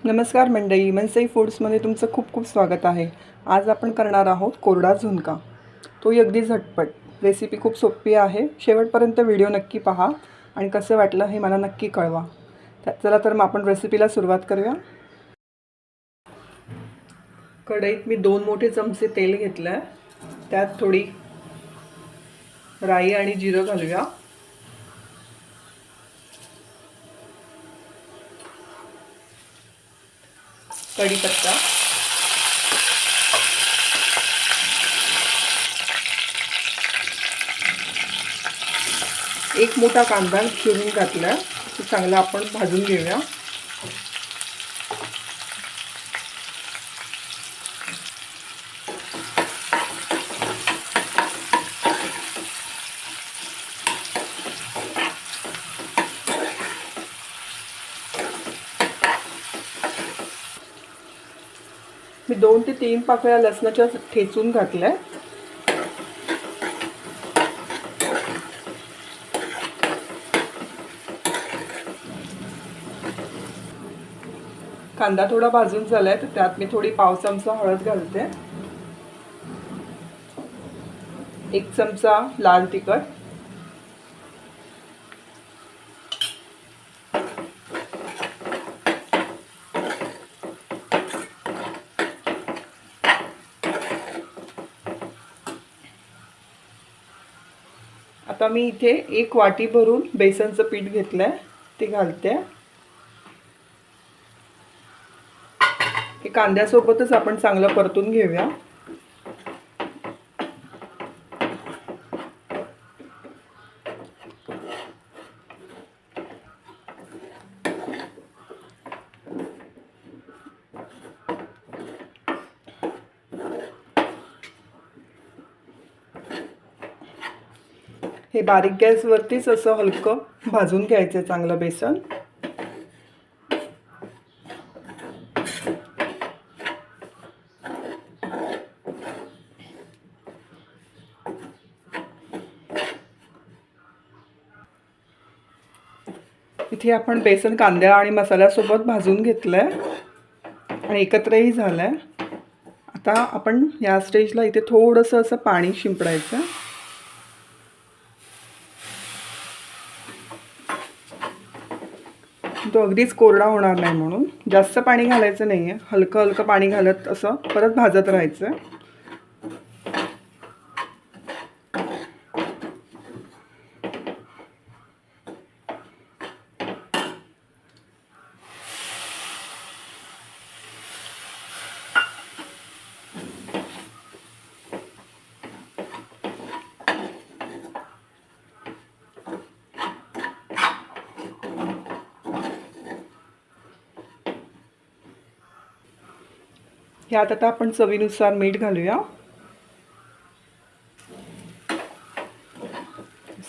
नमस्कार मंडळी, मनसई फूड्समध्ये तुमचं खूप खूप स्वागत आहे. आज आपण करणार आहोत कोरडा झुणका. तोही अगदी झटपट. रेसिपी खूप सोपी आहे. शेवटपर्यंत व्हिडिओ नक्की पहा आणि कसं वाटलं हे मला नक्की कळवा. चला तर मग आपण रेसिपीला सुरुवात करूया. कढईत मी 2 मोठे चमचे तेल घेतलं आहे. त्यात थोडी राई आणि जिरं घालूया. कढीपत्ता, एक मोठा कांदा चिरून घातला. चांगला आपण भाजून घेऊया. मी 2 ते 3 पाकळ्या लसणाच्या ठेचून घातल्या. कांदा थोडा भाजून झालाय तर त्यात मी थोडी पाव चमचा हळद घालते. 1 चमचा लाल तिखट, आता मी इथे 1 वाटी भरून बेसनचं पीठ घेतलंय, ते घालते. हे कांद्यासोबतच आपण चांगलं परतून घेऊया. हे बारीक गॅसवरतीच असं हलकं भाजून घ्यायचं चांगलं बेसन. इथे आपण बेसन कांद्या आणि मसाल्यासोबत भाजून घेतलंय आणि एकत्रही झालंय. आता आपण या स्टेजला इथे थोडंसं असं पाणी शिंपडायचं. तो अगदीच कोरडा होणार नाही म्हणून जास्त पाणी घालायचं नाही आहे. हलकं हलकं पाणी घालत असं परत भाजत राहायचं. ह्यात आता आपण चवीनुसार मीठ घालूया.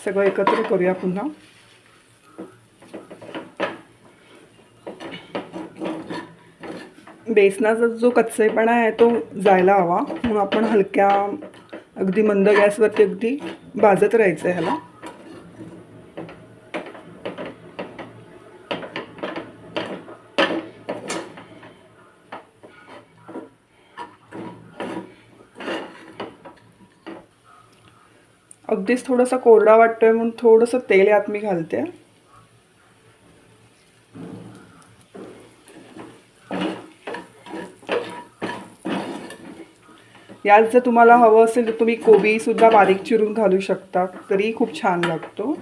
सगळं एकत्र करूया पुन्हा. बेसनाचा जो कच्चेपणा आहे तो जायला हवा म्हणून आपण हलक्या अगदी मंद गॅसवरती अगदी भाजत राहायचं ह्याला. अगदीच थोडासा कोरडा वाटतोय म्हणून थोडंसं तेल यात मी घालते. यात जर तुम्हाला हवं असेल तर तुम्ही कोबी सुद्धा बारीक चिरून घालू शकता, तरी खूप छान लागतो.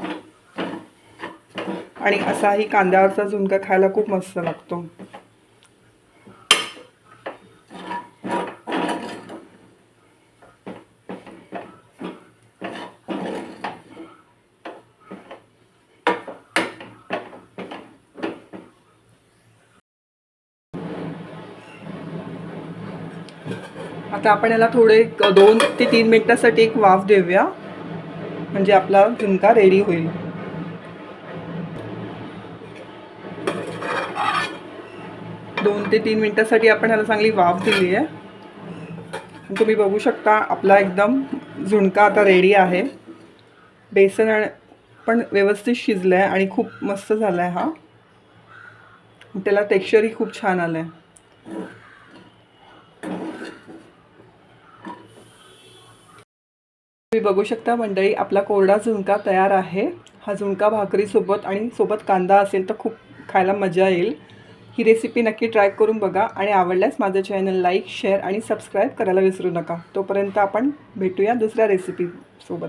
आणि असाही कांद्यावरचा झुणका खायला खूप मस्त लागतो. आता आपण याला थोडे 2 ते 3 मिनिटांसाठी एक वाफ देऊया, म्हणजे आपला झुणका रेडी होईल. 2 ते 3 मिनिटांसाठी आपण याला चांगली वाफ दिली आहे. तुम्ही बघू शकता आपला एकदम झुणका आता रेडी आहे. बेसन पण व्यवस्थित शिजलं आहे आणि खूप मस्त झाला आहे हा. त्याला टेक्स्चरही खूप छान आलं आहे. तुम्ही बघू शकता मंडळी, आपला कोरडा झुणका तयार आहे. हा झुणका भाकरीसोबत आणि सोबत कांदा असेल तर खूप खायला मजा येईल. ही रेसिपी नक्की ट्राय करून बघा आणि आवडल्यास माझं चॅनल लाईक, शेअर आणि सबस्क्राईब करायला विसरू नका. तोपर्यंत आपण भेटूया दुसऱ्या रेसिपीसोबत.